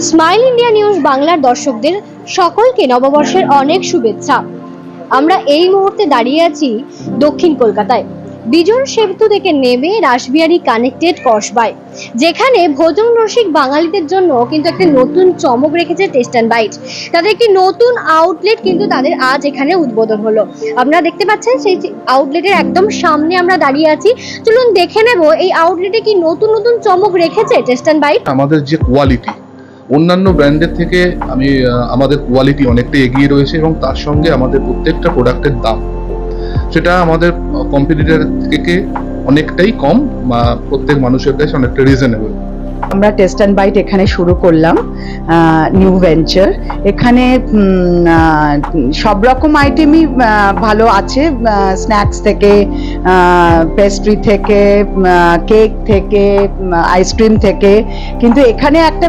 Smile India news বাংলার দর্শকদের সকলকে নববর্ষের অনেক শুভেচ্ছা। আমরা এই মুহূর্তে দাঁড়িয়ে আছি দক্ষিণ কলকাতায় বিজন সেতু থেকে নেমে রাসবিহারী কানেক্টেড কসবায়, যেখানে ভোজন রসিক বাঙালিদের জন্য কিন্তু একটা নতুন চমক রেখেছে টেস্ট অ্যান্ড বাইট। তাদের একটি নতুন আউটলেট কিন্তু তাদের আজ এখানে উদ্বোধন হলো। আপনারা দেখতে পাচ্ছেন সেই আউটলেটের একদম সামনে আমরা দাঁড়িয়ে আছি। চলুন দেখে নেব এই আউটলেটে কি নতুন নতুন চমক রেখেছে টেস্ট অ্যান্ড বাইট। আমাদের যে কোয়ালিটি অন্যান্য ব্র্যান্ডের থেকে আমাদের কোয়ালিটি অনেকটা এগিয়ে রয়েছে এবং তার সঙ্গে আমাদের প্রত্যেকটা প্রোডাক্টের দাম সেটা আমাদের কম্পিটিটর থেকে অনেকটাই কম বা প্রত্যেক মানুষের কাছে অনেকটা রিজনেবল। আমরা টেস্ট অ্যান্ড বাইট এখানে শুরু করলাম নিউ ভেঞ্চার। এখানে সব রকম আইটেমই ভালো আছে, স্ন্যাক্স থেকে পেস্ট্রি থেকে কেক থেকে আইসক্রিম থেকে, কিন্তু এখানে একটা